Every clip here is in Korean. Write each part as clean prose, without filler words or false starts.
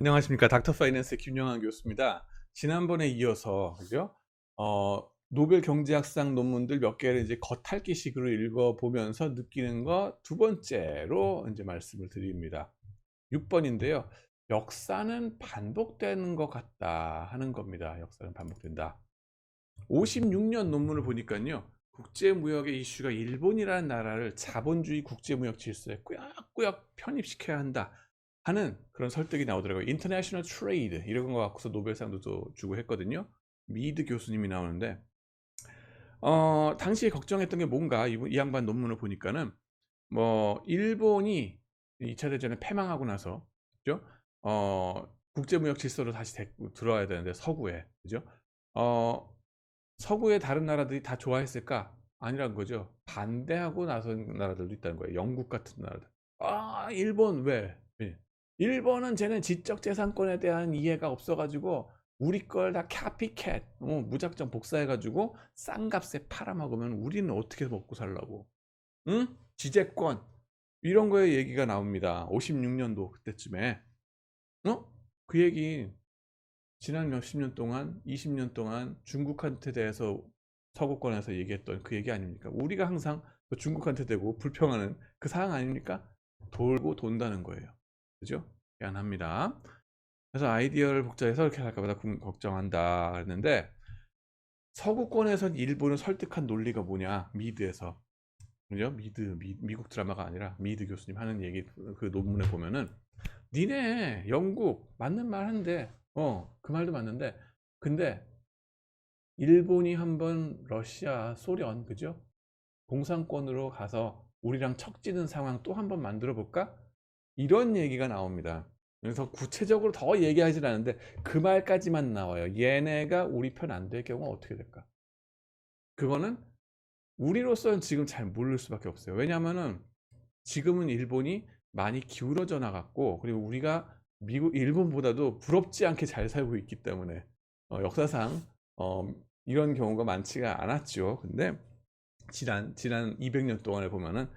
안녕하십니까. 닥터 파이낸스의 김영환 교수입니다. 지난번에 이어서, 그죠? 노벨 경제학상 논문들 몇 개를 이제 겉핥기식으로 읽어보면서 느끼는 거 두 번째로 이제 말씀을 드립니다. 6번인데요. 역사는 반복되는 것 같다 하는 겁니다. 역사는 반복된다. 56년 논문을 보니까요. 국제무역의 이슈가 일본이라는 나라를 자본주의 국제무역 질서에 꾸역꾸역 편입시켜야 한다 하는 그런 설득이 나오더라고요. 인터내셔널 트레이드 이런 거 갖고서 노벨상도 또 주고 했거든요. 미드 교수님이 나오는데 당시에 걱정했던 게 뭔가 이 양반 논문을 보니까는 뭐 일본이 2차 대전에 패망하고 나서 그죠? 국제무역 질서로 다시 들어와야 되는데 서구에 그죠? 어, 서구의 다른 나라들이 다 좋아했을까? 아니란 거죠. 반대하고 나선 나라들도 있다는 거예요. 영국 같은 나라들. 일본 왜? 예. 일본은 쟤는 지적재산권에 대한 이해가 없어가지고 우리 걸 다 카피캣, 무작정 복사해가지고 싼 값에 팔아먹으면 우리는 어떻게 먹고 살라고? 응? 지재권 이런 거에 얘기가 나옵니다. 56년도 그때쯤에. 그 얘기 지난 몇십 년 동안, 20년 동안 중국한테 대해서 서구권에서 얘기했던 그 얘기 아닙니까? 우리가 항상 그 중국한테 대고 불평하는 그 사항 아닙니까? 돌고 돈다는 거예요. 그죠? 미안합니다. 그래서 아이디어를 복잡해서 이렇게 할까보다 걱정한다 했는데 서구권에선 일본을 설득한 논리가 뭐냐? 미드에서. 그죠? 미국 드라마가 아니라 미드 교수님 하는 얘기 그 논문에 보면은 니네 영국 맞는 말 한데 그 말도 맞는데 근데 일본이 한번 러시아 소련 그죠 공산권으로 가서 우리랑 척지는 상황 또 한번 만들어 볼까 이런 얘기가 나옵니다. 그래서 구체적으로 더 얘기하진 않은데 그 말까지만 나와요. 얘네가 우리 편 안 될 경우 어떻게 될까. 그거는 우리로서는 지금 잘 모를 수밖에 없어요. 왜냐하면은 지금은 일본이 많이 기울어져 나갔고 그리고 우리가 일본보다도 부럽지 않게 잘 살고 있기 때문에 역사상 어, 이런 경우가 많지가 않았죠. 근데 지난 200년 동안에 보면은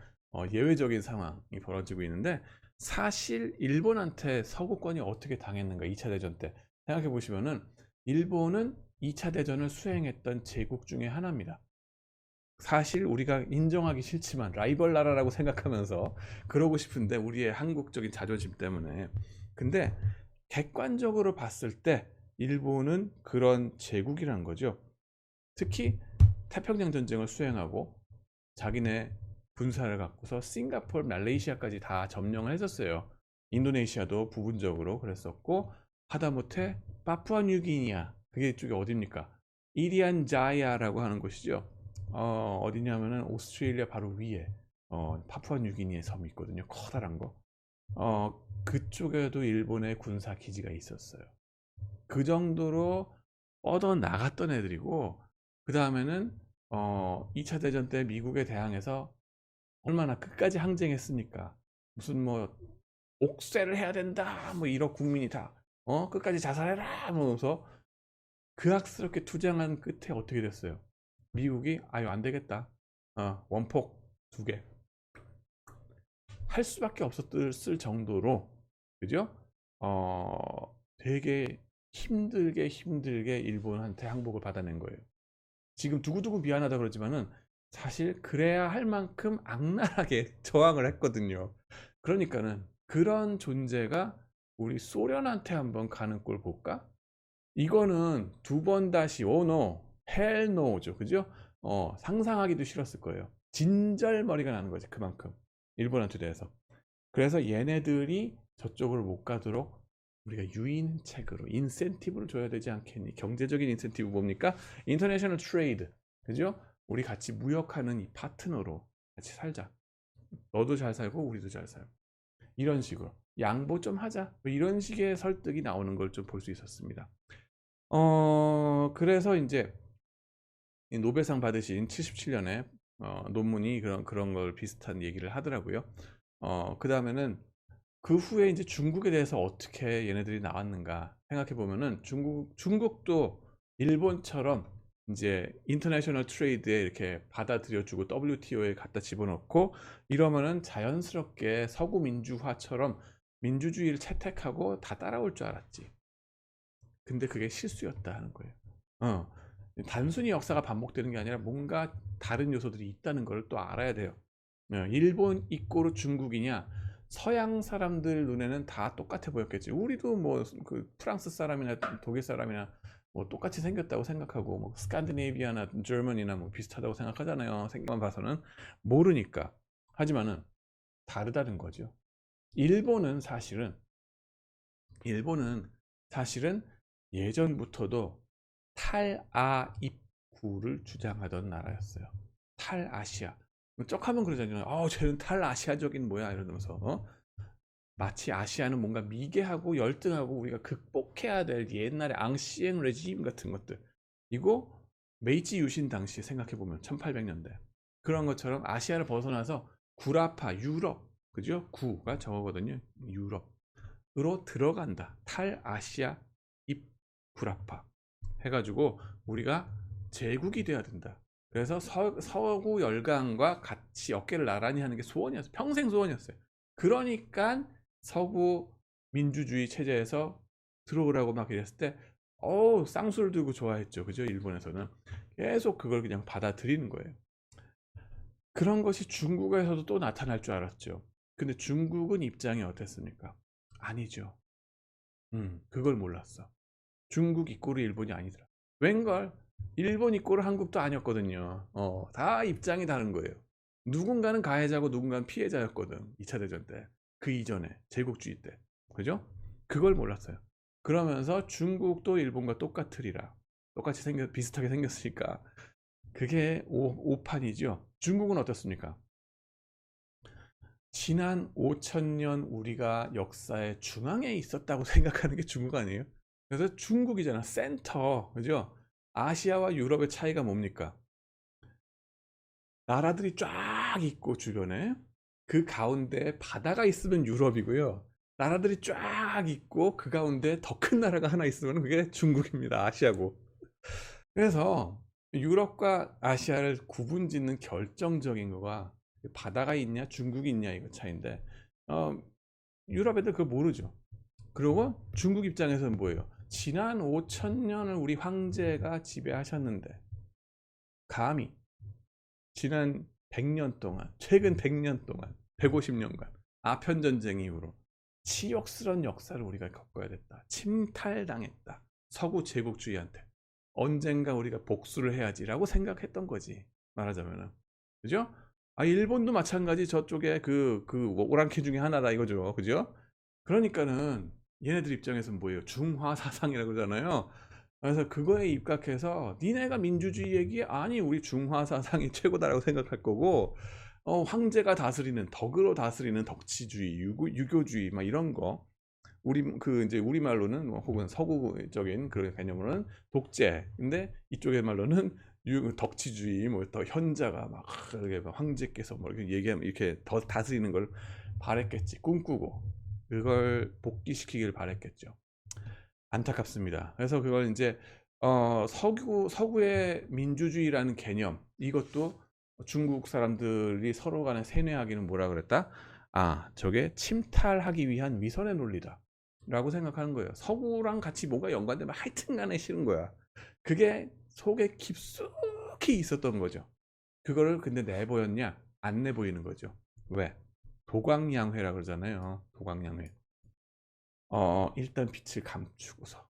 예외적인 상황이 벌어지고 있는데 사실 일본한테 서구권이 어떻게 당했는가 2차 대전 때 생각해 보시면은 일본은 2차 대전을 수행했던 제국 중에 하나입니다. 사실 우리가 인정하기 싫지만 라이벌 나라라고 생각하면서 그러고 싶은데 우리의 한국적인 자존심 때문에 근데 객관적으로 봤을 때 일본은 그런 제국이라는 거죠. 특히 태평양 전쟁을 수행하고 자기네 군사를 갖고서 싱가포르, 말레이시아까지 다 점령을 했었어요. 인도네시아도 부분적으로 그랬었고 하다못해 파푸아뉴기니아 그게 이쪽이 어딥니까? 이리안 자야라고 하는 곳이죠. 어디냐면은 오스트레일리아 바로 위에 파푸아뉴기니아 섬이 있거든요. 커다란 거. 그쪽에도 일본의 군사 기지가 있었어요. 그 정도로 뻗어 나갔던 애들이고 그 다음에는 2차 대전 때 미국에 대항해서 얼마나 끝까지 항쟁했습니까? 무슨 뭐 옥쇄를 해야 된다 뭐 이런 국민이 다 끝까지 자살해라 하면서 그악스럽게 투쟁한 끝에 어떻게 됐어요? 미국이 아유 안 되겠다. 원폭 두 개 할 수밖에 없었을 정도로 그죠? 되게 힘들게 일본한테 항복을 받아낸 거예요. 지금 두고두고 미안하다 그러지만은 사실 그래야 할 만큼 악랄하게 저항을 했거든요. 그러니까는 그런 존재가 우리 소련한테 한번 가는 꼴 볼까? 이거는 두 번 다시 오노 헬노죠 그죠? 상상하기도 싫었을 거예요. 진절머리가 나는 거지 그만큼 일본한테 대해서. 그래서 얘네들이 저쪽으로 못 가도록 우리가 유인책으로 인센티브를 줘야 되지 않겠니? 경제적인 인센티브 뭡니까? 인터내셔널 트레이드 그죠? 우리 같이 무역하는 이 파트너로 같이 살자. 너도 잘 살고 우리도 잘 살고 이런 식으로 양보 좀 하자 뭐 이런 식의 설득이 나오는 걸 좀 볼 수 있었습니다. 그래서 이제 노벨상 받으신 77년에 논문이 그런 걸 비슷한 얘기를 하더라고요. 그 다음에는 그 후에 이제 중국에 대해서 어떻게 얘네들이 나왔는가 생각해 보면은 중국도 일본처럼 이제 인터내셔널 트레이드에 이렇게 받아들여주고 WTO에 갖다 집어넣고 이러면은 자연스럽게 서구 민주화처럼 민주주의를 채택하고 다 따라올 줄 알았지. 근데 그게 실수였다 하는 거예요. 단순히 역사가 반복되는 게 아니라 뭔가 다른 요소들이 있다는 걸 또 알아야 돼요. 일본 이꼬르 중국이냐, 서양 사람들 눈에는 다 똑같아 보였겠지. 우리도 뭐 그 프랑스 사람이나 독일 사람이나 뭐 똑같이 생겼다고 생각하고, 뭐 스칸디네비아나 저머니나 뭐 비슷하다고 생각하잖아요. 생각만 봐서는 모르니까. 하지만은 다르다는 거죠. 일본은 사실은 예전부터도 탈아입구를 주장하던 나라였어요. 탈아시아. 쪽하면 그러잖아요. 쟤는 탈아시아적인 뭐야 이러면서. 마치 아시아는 뭔가 미개하고 열등하고 우리가 극복해야 될 옛날의 앙시eng 레짐 같은 것들. 이거 메이지 유신 당시 생각해보면 1800년대 그런 것처럼 아시아를 벗어나서 구라파 유럽, 그죠? 구가 저거거든요. 유럽으로 들어간다. 탈아시아 입구라파 해가지고 우리가 제국이 돼야 된다. 그래서 서구 열강과 같이 어깨를 나란히 하는 게 소원이었어요. 평생 소원이었어요. 그러니까 서구 민주주의 체제에서 들어오라고 막 이랬을 때 쌍수를 들고 좋아했죠. 그죠? 일본에서는 계속 그걸 그냥 받아들이는 거예요. 그런 것이 중국에서도 또 나타날 줄 알았죠. 근데 중국은 입장이 어땠습니까? 아니죠. 그걸 몰랐어. 중국 이꼬르 일본이 아니더라. 웬걸? 일본 이꼬르 한국도 아니었거든요. 다 입장이 다른 거예요. 누군가는 가해자고 누군가는 피해자였거든. 2차 대전 때. 그 이전에 제국주의 때. 그죠? 그걸 몰랐어요. 그러면서 중국도 일본과 똑같으리라. 똑같이 비슷하게 생겼으니까. 그게 오판이죠. 중국은 어떻습니까? 지난 5천년 우리가 역사의 중앙에 있었다고 생각하는 게 중국 아니에요? 그래서 중국이잖아. 센터. 그죠? 아시아와 유럽의 차이가 뭡니까? 나라들이 쫙 있고 주변에 그 가운데 바다가 있으면 유럽이고요. 나라들이 쫙 있고 그 가운데 더 큰 나라가 하나 있으면 그게 중국입니다. 아시아고. 그래서 유럽과 아시아를 구분짓는 결정적인 거가 바다가 있냐 중국이 있냐 이거 차이인데 유럽 애들 그거 모르죠. 그리고 중국 입장에서는 뭐예요? 지난 5천년을 우리 황제가 지배하셨는데 감히 지난 100년 동안, 최근 100년 동안, 150년간 아편전쟁 이후로 치욕스러운 역사를 우리가 겪어야 됐다. 침탈당했다. 서구 제국주의한테. 언젠가 우리가 복수를 해야지라고 생각했던 거지. 말하자면은. 그죠? 일본도 마찬가지 저쪽에 그 오랑캐 중에 하나다 이거죠. 그죠? 그러니까는 얘네들 입장에서는 뭐예요? 중화 사상이라고 그러잖아요. 그래서 그거에 입각해서 니네가 민주주의 얘기 아니 우리 중화 사상이 최고다라고 생각할 거고 황제가 다스리는 덕으로 다스리는 덕치주의, 유교주의 막 이런 거 우리 이제 우리 말로는 혹은 서구적인 그런 개념으로는 독재. 근데 이쪽의 말로는 덕치주의, 뭐 더 현자가 막 이렇게 황제께서 뭐 이렇게 얘기하면 이렇게 더 다스리는 걸 바랬겠지. 꿈꾸고 그걸 복귀시키길 바랬겠죠. 안타깝습니다. 그래서 그걸 이제 서구의 민주주의라는 개념 이것도 중국 사람들이 서로 간에 세뇌하기는 뭐라 그랬다? 저게 침탈하기 위한 위선의 논리다 라고 생각하는 거예요. 서구랑 같이 뭐가 연관되면 하여튼 간에 싫은 거야. 그게 속에 깊숙이 있었던 거죠. 그거를 근데 내보였냐? 안 내보이는 거죠. 왜? 도광양회라 그러잖아요. 도광양회. 일단 빛을 감추고서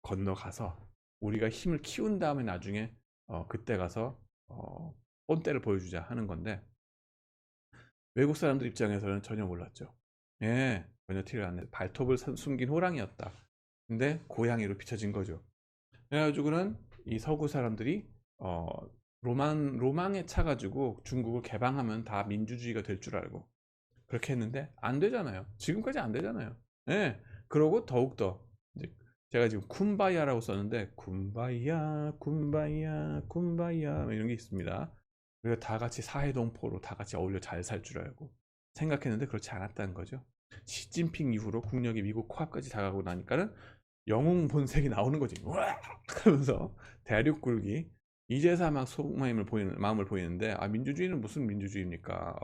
건너가서 우리가 힘을 키운 다음에 나중에 그때 가서 본때를 보여주자 하는 건데 외국 사람들 입장에서는 전혀 몰랐죠. 예, 전혀 티를 안 내. 발톱을 숨긴 호랑이였다. 근데 고양이로 비춰진 거죠. 그래가지고는 이 서구 사람들이 로망에 차가지고 중국을 개방하면 다 민주주의가 될 줄 알고 그렇게 했는데 안 되잖아요. 지금까지 안 되잖아요. 예. 그러고 더욱더 이제 제가 지금 쿰바야라고 썼는데 쿰바야 쿰바야 쿰바야 이런 게 있습니다. 그리고 다 같이 사회동포로 다 같이 어울려 잘 살 줄 알고 생각했는데 그렇지 않았다는 거죠. 시진핑 이후로 국력이 미국 코앞까지 다가고 나니까는 영웅 본색이 나오는 거지. 와! 하면서 대륙 굴기 이제서 막 속마음을 보이는데 민주주의는 무슨 민주주의입니까?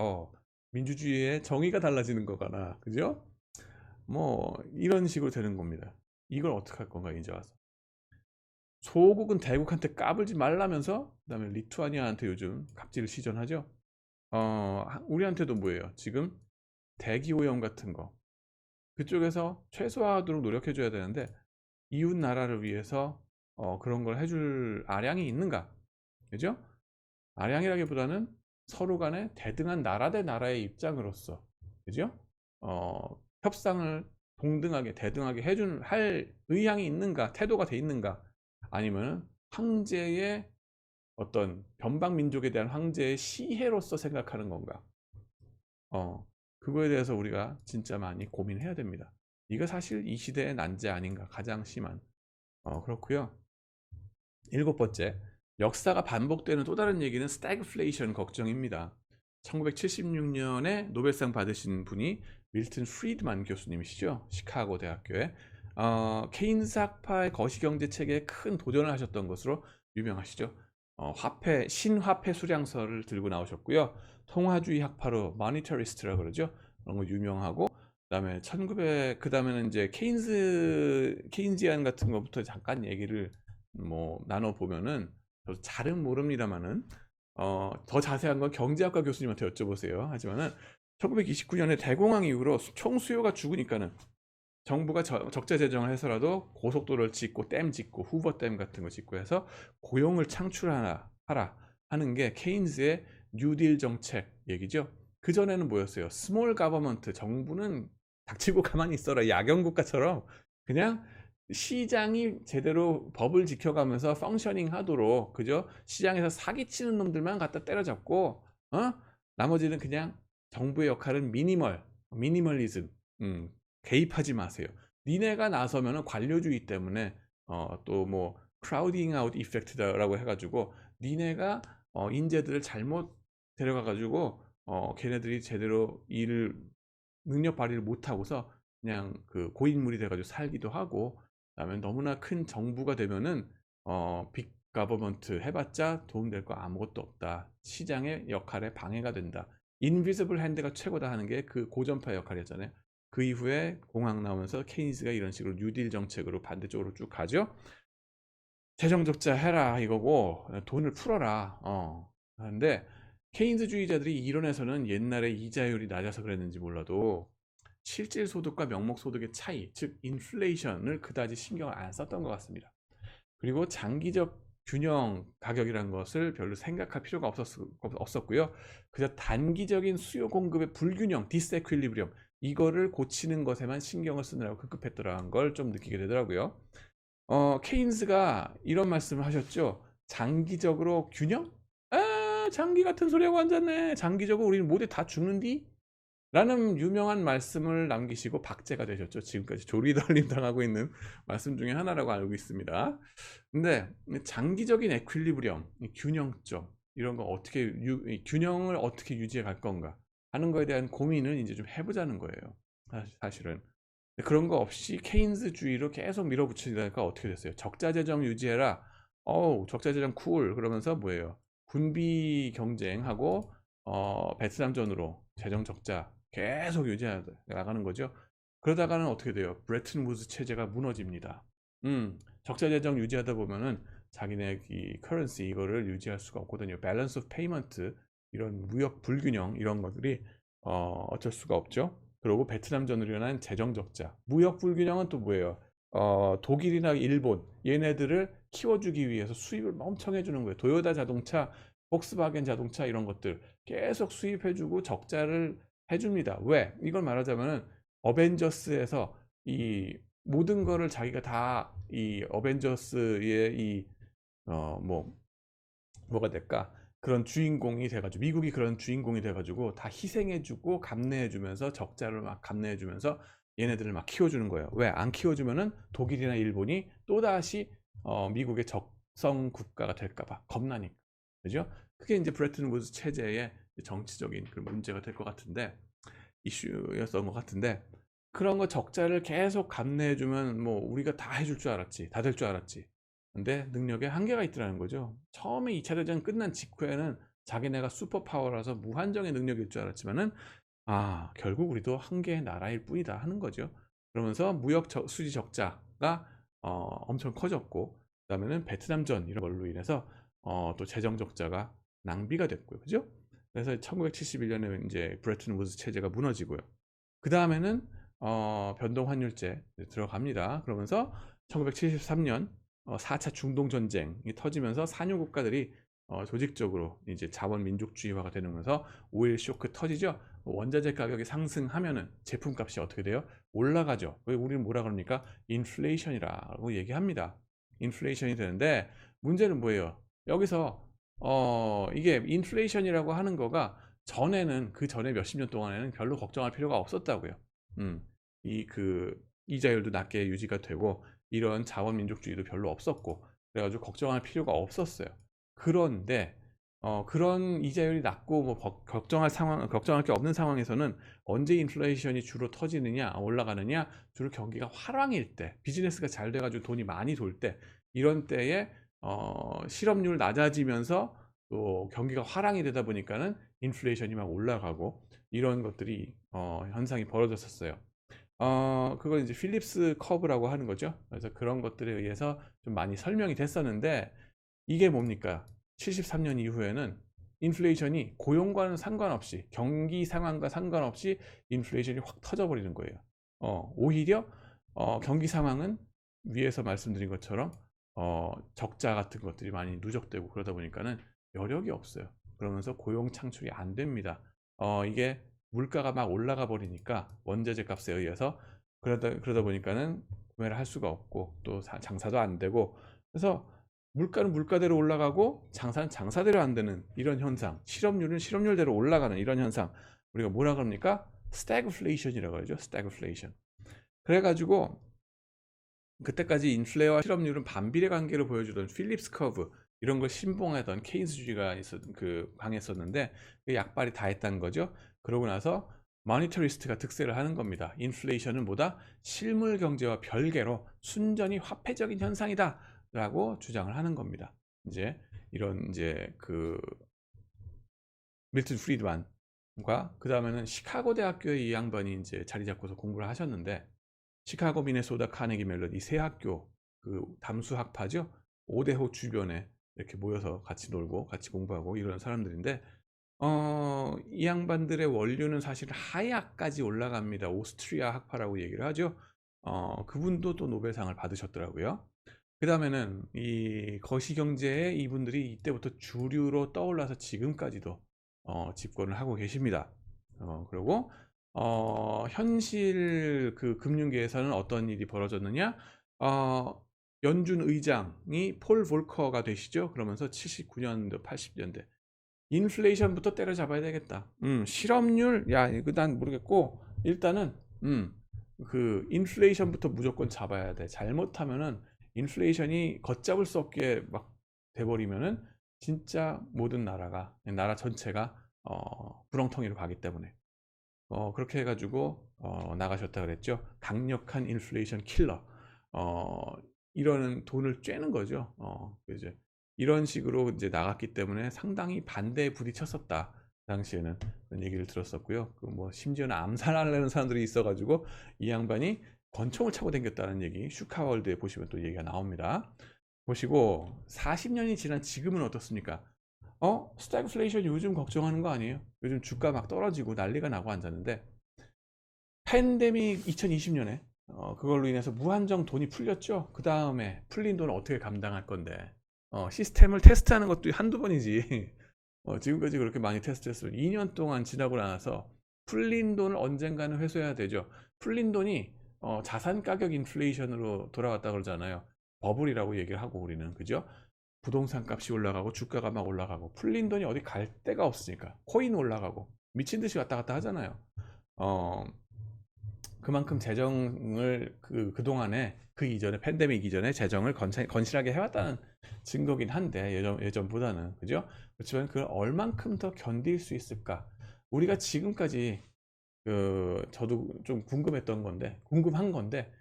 민주주의의 정의가 달라지는 거거나, 그죠? 뭐 이런 식으로 되는 겁니다. 이걸 어떻게 할 건가 이제 와서. 소국은 대국한테 까불지 말라면서 그다음에 리투아니아한테 요즘 갑질을 시전하죠. 우리한테도 뭐예요? 지금 대기 오염 같은 거 그쪽에서 최소화하도록 노력해 줘야 되는데 이웃 나라를 위해서 그런 걸 해줄 아량이 있는가? 그죠? 아량이라기보다는 서로 간에 대등한 나라 대 나라의 입장으로서, 그죠? 협상을 동등하게 대등하게 할 의향이 있는가, 태도가 돼 있는가, 아니면 황제의 어떤 변방 민족에 대한 황제의 시혜로서 생각하는 건가? 그거에 대해서 우리가 진짜 많이 고민해야 됩니다. 이거 사실 이 시대의 난제 아닌가, 가장 심한. 그렇고요. 일곱 번째, 역사가 반복되는 또 다른 얘기는 스태그플레이션 걱정입니다. 1976년에 노벨상 받으신 분이 밀튼 프리드만 교수님이시죠. 시카고 대학교에. 케인스 학파의 거시경제 체계에 큰 도전을 하셨던 것으로 유명하시죠. 신화폐 수량서를 들고 나오셨고요. 통화주의 학파로 모니터리스트라고 그러죠. 그런 거 유명하고, 그다음에 그다음에는 이제 케인지안 같은 것부터 잠깐 얘기를 뭐 나눠 보면은, 저도 잘은 모릅니다만은 더 자세한 건 경제학과 교수님한테 여쭤보세요. 하지만은 1929년에 대공황 이후로 총 수요가 죽으니까는 정부가 적자 재정을 해서라도 고속도로를 짓고 댐 짓고 후버댐 같은 거 짓고 해서 고용을 창출하라 하는 게 케인즈의 뉴딜 정책 얘기죠. 그 전에는 뭐였어요? 스몰 가버먼트, 정부는 닥치고 가만히 있어라, 야경국가처럼 그냥 시장이 제대로 법을 지켜가면서 펑셔닝 하도록, 그죠? 시장에서 사기치는 놈들만 갖다 때려잡고, 나머지는 그냥 정부의 역할은 미니멀리즘, 개입하지 마세요. 니네가 나서면은 관료주의 때문에 또 뭐 크라우딩 아웃 이펙트다라고 해가지고 니네가 인재들을 잘못 데려가가지고 걔네들이 제대로 일을 능력 발휘를 못하고서 그냥 그 고인물이 돼가지고 살기도 하고, 그다음에 너무나 큰 정부가 되면은 빅 가버먼트 해봤자 도움될 거 아무것도 없다. 시장의 역할에 방해가 된다. 인비지블 핸드가 최고다 하는 게 그 고전파 역할이었잖아요. 그 이후에 공황 나오면서 케인즈가 이런 식으로 뉴딜 정책으로 반대쪽으로 쭉 가죠. 재정 적자 해라 이거고 돈을 풀어라. 그런데 케인즈주의자들이 이론에서는 옛날에 이자율이 낮아서 그랬는지 몰라도 실질 소득과 명목 소득의 차이, 즉 인플레이션을 그다지 신경을 안 썼던 것 같습니다. 그리고 장기적 균형 가격이라는 것을 별로 생각할 필요가 없었고요. 그저 단기적인 수요 공급의 불균형, 디스에퀄리브리엄, 이거를 고치는 것에만 신경을 쓰느라고 급급했더라는 걸 좀 느끼게 되더라고요. 케인스가 이런 말씀을 하셨죠. 장기적으로 균형? 장기 같은 소리하고 앉았네. 장기적으로 우리는 모두 다 죽는디? 라는 유명한 말씀을 남기시고 박제가 되셨죠. 지금까지 조리돌림 당하고 있는 말씀 중에 하나라고 알고 있습니다. 근데 장기적인 에퀄리브리엄, 균형점, 이런 거 어떻게 균형을 어떻게 유지해 갈 건가 하는 거에 대한 고민을 이제 좀 해보자는 거예요. 사실은. 그런 거 없이 케인스주의로 계속 밀어붙이니까 어떻게 됐어요? 적자재정 유지해라. 적자재정 쿨. 그러면서 뭐예요? 군비 경쟁하고 베트남전으로 재정 적자 계속 유지해 나가는 거죠. 그러다가는 어떻게 돼요? 브레튼 우즈 체제가 무너집니다. 적자 재정 유지하다 보면은 자기네 이 커런시 이거를 유지할 수가 없거든요. 밸런스 오브 페이먼트, 이런 무역 불균형, 이런 것들이 어쩔 수가 없죠. 그리고 베트남전으로 인한 재정 적자, 무역 불균형은 또 뭐예요? 독일이나 일본 얘네들을 키워주기 위해서 수입을 엄청 해주는 거예요. 도요타 자동차, 폭스바겐 자동차 이런 것들 계속 수입해주고 적자를 해줍니다. 왜? 이걸 말하자면은 어벤져스에서 이 모든 거를 자기가 다 이 어벤져스의 이 뭐가 될까? 그런 주인공이 돼가지고, 미국이 그런 주인공이 돼가지고 다 희생해주고 감내해주면서 적자를 막 감내해주면서 얘네들을 막 키워주는 거예요. 왜? 안 키워주면은 독일이나 일본이 또다시 미국의 적성 국가가 될까봐 겁나니까. 그죠? 그게 이제 브레튼 우즈 체제의 정치적인 그 문제가 될 것 같은데, 이슈였던 것 같은데, 그런 거 적자를 계속 감내해주면 뭐 우리가 다 해줄 줄 알았지, 다 될 줄 알았지. 근데 능력에 한계가 있더라는 거죠. 처음에 2차 대전 끝난 직후에는 자기네가 슈퍼파워라서 무한정의 능력일 줄 알았지만은 결국 우리도 한 개의 나라일 뿐이다 하는 거죠. 그러면서 무역 수지 적자가 엄청 커졌고, 그다음에는 베트남전 이런 걸로 인해서 또 재정 적자가 낭비가 됐고요. 그죠? 그래서 1971년에 이제 브레튼 우드 체제가 무너지고요. 그 다음에는 변동 환율제 들어갑니다. 그러면서 1973년 4차 중동 전쟁이 터지면서 산유 국가들이 조직적으로 이제 자원 민족주의화가 되면서 오일 쇼크 터지죠. 원자재 가격이 상승하면은 제품값이 어떻게 돼요? 올라가죠. 왜 우리는 뭐라 그럽니까? 인플레이션이라고 얘기합니다. 인플레이션이 되는데, 문제는 뭐예요? 여기서 이게 인플레이션이라고 하는 거가 전에는, 그 전에 몇십 년 동안에는 별로 걱정할 필요가 없었다고요. 이자율도 낮게 유지가 되고 이런 자원 민족주의도 별로 없었고, 그래가지고 걱정할 필요가 없었어요. 그런데 그런 이자율이 낮고 뭐 걱정할 게 없는 상황에서는 언제 인플레이션이 주로 터지느냐, 올라가느냐, 주로 경기가 화랑일 때, 비즈니스가 잘 돼가지고 돈이 많이 돌 때, 이런 때에 실업률 낮아지면서 또 경기가 화랑이 되다 보니까는 인플레이션이 막 올라가고 이런 것들이 현상이 벌어졌었어요. 그걸 이제 필립스 커브라고 하는 거죠. 그래서 그런 것들에 의해서 좀 많이 설명이 됐었는데, 이게 뭡니까? 73년 이후에는 인플레이션이 고용과는 상관없이, 경기 상황과 상관없이 인플레이션이 확 터져버리는 거예요. 오히려 경기 상황은 위에서 말씀드린 것처럼 적자 같은 것들이 많이 누적되고 그러다 보니까는 여력이 없어요. 그러면서 고용 창출이 안 됩니다. 이게 물가가 막 올라가 버리니까, 원자재 값에 의해서, 그러다 보니까는 구매를 할 수가 없고 또 장사도 안 되고, 그래서 물가는 물가대로 올라가고 장사는 장사대로 안 되는 이런 현상, 실업률은 실업률대로 올라가는 이런 현상, 우리가 뭐라 그럽니까? 스태그플레이션이라고 하죠. 스태그플레이션. 그래가지고 그때까지 인플레와 실업률은 반비례 관계를 보여주던 필립스 커브, 이런 걸 신봉하던 케인스주의가 강했었는데, 그 약발이 다 했다는 거죠. 그러고 나서 모니터리스트가 득세를 하는 겁니다. 인플레이션은 뭐다? 실물 경제와 별개로 순전히 화폐적인 현상이다 라고 주장을 하는 겁니다. 이제 이런 밀튼 프리드만과, 그 다음에는 시카고 대학교에 이 양반이 이제 자리 잡고서 공부를 하셨는데, 시카고, 미네소다, 카네기 멜론 이 세 학교, 담수학파죠. 오대호 주변에 이렇게 모여서 같이 놀고 같이 공부하고 이런 사람들인데, 이 양반들의 원류는 사실 하약까지 올라갑니다. 오스트리아 학파라고 얘기를 하죠. 그분도 또 노벨상을 받으셨더라고요. 그 다음에는 이 거시경제에 이분들이 이때부터 주류로 떠올라서 지금까지도 집권을 하고 계십니다. 그리고 현실 금융계에서는 어떤 일이 벌어졌느냐? 연준 의장이 폴 볼커가 되시죠. 그러면서 79년도, 80년대 인플레이션부터 때려잡아야 되겠다. 실업률, 야, 이거 난 모르겠고, 일단은 인플레이션부터 무조건 잡아야 돼. 잘못하면은 인플레이션이 걷잡을 수 없게 막 돼버리면은 진짜 모든 나라 전체가 구렁텅이로 가기 때문에 그렇게 해가지고 나가셨다 그랬죠. 강력한 인플레이션 킬러. 이러는 돈을 쬐는 거죠. 이제 이런 식으로 이제 나갔기 때문에 상당히 반대에 부딪혔었다. 그 당시에는 그런 얘기를 들었었고요. 뭐 심지어는 암살하려는 사람들이 있어가지고 이 양반이 권총을 차고 다녔다는 얘기, 슈카월드에 보시면 또 얘기가 나옵니다. 보시고 40년이 지난 지금은 어떻습니까? 스태그플레이션 요즘 걱정하는 거 아니에요? 요즘 주가 막 떨어지고 난리가 나고 앉았는데, 팬데믹 2020년에 그걸로 인해서 무한정 돈이 풀렸죠. 그 다음에 풀린 돈을 어떻게 감당할 건데, 시스템을 테스트하는 것도 한두 번이지. 지금까지 그렇게 많이 테스트했어요. 2년 동안 지나고 나서 풀린 돈을 언젠가는 회수해야 되죠. 풀린 돈이 자산 가격 인플레이션으로 돌아갔다 그러잖아요. 버블이라고 얘기를 하고 우리는, 그죠? 부동산 값이 올라가고 주가가 막 올라가고 풀린 돈이 어디 갈 데가 없으니까 코인 올라가고 미친 듯이 왔다 갔다 하잖아요. 어, 그만큼 재정을 그동안에, 그 이전에, 팬데믹 이전에 재정을 건실하게 해왔다는 증거긴 한데, 예전보다는, 그죠? 그렇지만 그걸 얼만큼 더 견딜 수 있을까? 우리가 지금까지 저도 좀 궁금한 건데,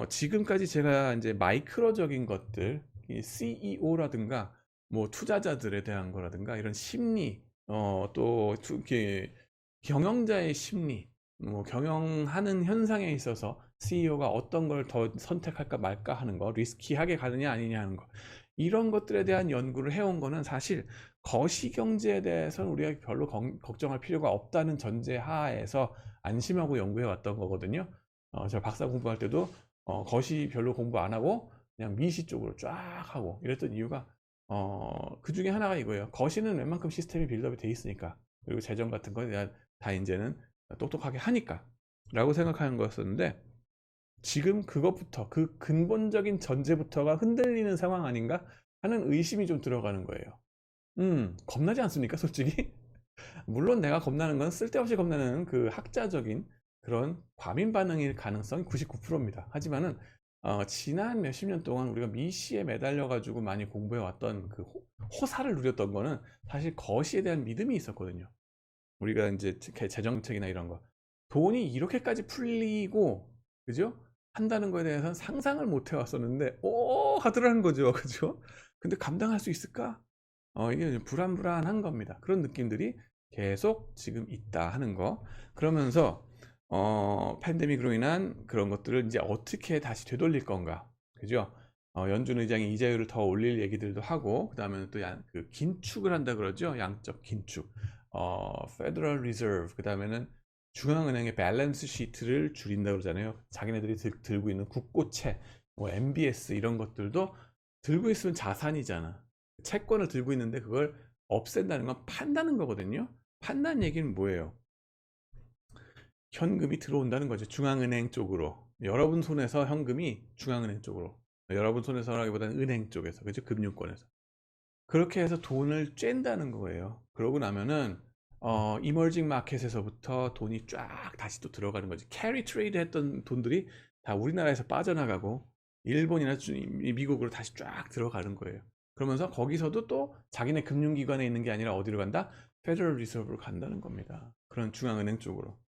지금까지 제가 이제 마이크로적인 것들, 이 CEO라든가 뭐 투자자들에 대한 거라든가 이런 심리, 또 경영자의 심리, 뭐 경영하는 현상에 있어서 CEO가 어떤 걸 더 선택할까 말까 하는 거, 리스키하게 가느냐 아니냐 하는 거, 이런 것들에 대한 연구를 해온 거는 사실 거시경제에 대해서는 우리가 별로 걱정할 필요가 없다는 전제 하에서 안심하고 연구해 왔던 거거든요. 제가 박사 공부할 때도 거시 별로 공부 안 하고 그냥 미시 쪽으로 쫙 하고 이랬던 이유가 그 중에 하나가 이거예요. 거시는 웬만큼 시스템이 빌드업이 돼 있으니까, 그리고 재정 같은 거에 다 이제는 똑똑하게 하니까 라고 생각하는 거였었는데, 지금 그것부터, 그 근본적인 전제부터가 흔들리는 상황 아닌가 하는 의심이 좀 들어가는 거예요. 겁나지 않습니까, 솔직히? 물론 내가 겁나는 건 쓸데없이 겁나는 그 학자적인 그런 과민 반응일 가능성이 99%입니다. 하지만은 지난 몇십 년 동안 우리가 미시에 매달려 가지고 많이 공부해 왔던 그 호사를 누렸던 거는 사실 거시에 대한 믿음이 있었거든요. 우리가 이제 재정책이나 이런 거, 돈이 이렇게까지 풀리고, 그죠? 한다는 거에 대해서는 상상을 못 해왔었는데, 오 하더라는 거죠, 그죠? 근데 감당할 수 있을까? 이게 불안불안한 겁니다. 그런 느낌들이 계속 지금 있다 하는 거. 그러면서 팬데믹으로 인한 그런 것들을 이제 어떻게 다시 되돌릴 건가, 그죠? 연준 의장이 이자율을 더 올릴 얘기들도 하고, 그 다음에 또 그 긴축을 한다 그러죠. 양적 긴축. 페더럴 리저브, 그 다음에는 중앙은행의 밸런스 시트를 줄인다 그러잖아요. 자기네들이 들고 있는 국고채, 뭐 MBS 이런 것들도, 들고 있으면 자산이잖아. 채권을 들고 있는데 그걸 없앤다는 건 판다는 거거든요. 판다는 얘기는 뭐예요? 현금이 들어온다는 거죠. 중앙은행 쪽으로. 여러분 손에서 현금이 중앙은행 쪽으로. 여러분 손에서라기보다는 은행 쪽에서, 그죠? 금융권에서. 그렇게 해서 돈을 쬐다는 거예요. 그러고 나면은 이머징 마켓에서부터 돈이 쫙 다시 또 들어가는 거지. 캐리 트레이드 했던 돈들이 다 우리나라에서 빠져나가고 일본이나 미국으로 다시 쫙 들어가는 거예요. 그러면서 거기서도 또 자기네 금융기관에 있는 게 아니라 어디로 간다? 페더럴 리저브로 간다는 겁니다. 그런 중앙은행 쪽으로.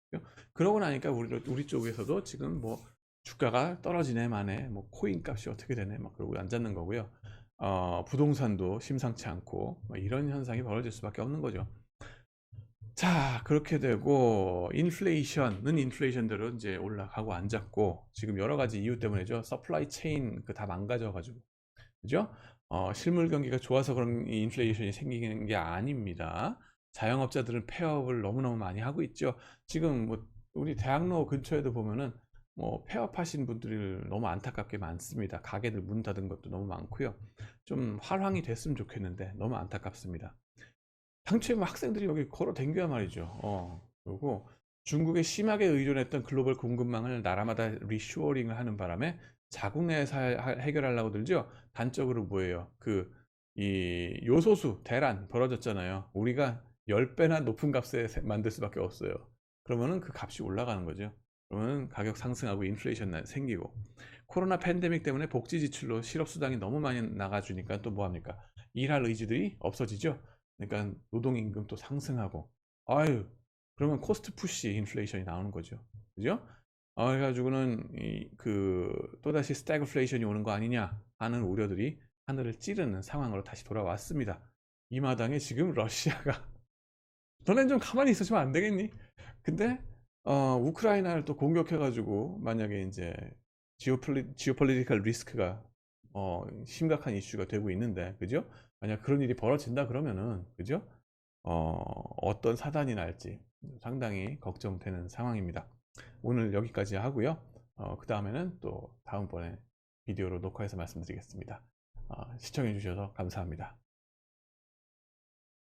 그러고 나니까 우리 쪽에서도 지금 뭐 주가가 떨어지네 마네, 뭐 코인 값이 어떻게 되네 막 그러고 앉았는 거고요. 부동산도 심상치 않고 뭐 이런 현상이 벌어질 수밖에 없는 거죠. 자, 그렇게 되고 인플레이션은 인플레이션대로 이제 올라가고 앉았고, 지금 여러 가지 이유 때문에죠. 서플라이 체인 그 다 망가져 가지고, 그죠? 실물 경기가 좋아서 그런 인플레이션이 생기는 게 아닙니다. 자영업자들은 폐업을 너무너무 많이 하고 있죠. 지금 뭐 우리 대학로 근처에도 보면은 뭐 폐업하신 분들이 너무 안타깝게 많습니다. 가게들 문 닫은 것도 너무 많고요. 좀 활황이 됐으면 좋겠는데 너무 안타깝습니다. 당초에 뭐 학생들이 여기 걸어 댕겨야 말이죠. 그리고 중국에 심하게 의존했던 글로벌 공급망을 나라마다 리쇼어링을 하는 바람에 자국 내에서 해결하려고 들죠. 단적으로 뭐예요? 이 요소수, 대란 벌어졌잖아요. 우리가 10배나 높은 값에 만들 수밖에 없어요. 그러면은 그 값이 올라가는 거죠. 그러면 가격 상승하고 인플레이션 생기고, 코로나 팬데믹 때문에 복지 지출로 실업수당이 너무 많이 나가주니까 또 뭐합니까? 일할 의지들이 없어지죠. 그러니까 노동임금 또 상승하고, 아유, 그러면 코스트 푸시 인플레이션이 나오는 거죠. 그죠? 그래가지고는 또다시 스태그플레이션이 오는 거 아니냐 하는 우려들이 하늘을 찌르는 상황으로 다시 돌아왔습니다. 이 마당에 지금 러시아가 너넨 좀 가만히 있어주면 안 되겠니? 근데 우크라이나를 또 공격해가지고 만약에 이제 지오폴리티컬 리스크가 심각한 이슈가 되고 있는데, 그죠? 만약 그런 일이 벌어진다 그러면은, 그죠? 어떤 사단이 날지 상당히 걱정되는 상황입니다. 오늘 여기까지 하고요. 그 다음에는 또 다음번에 비디오로 녹화해서 말씀드리겠습니다. 시청해 주셔서 감사합니다.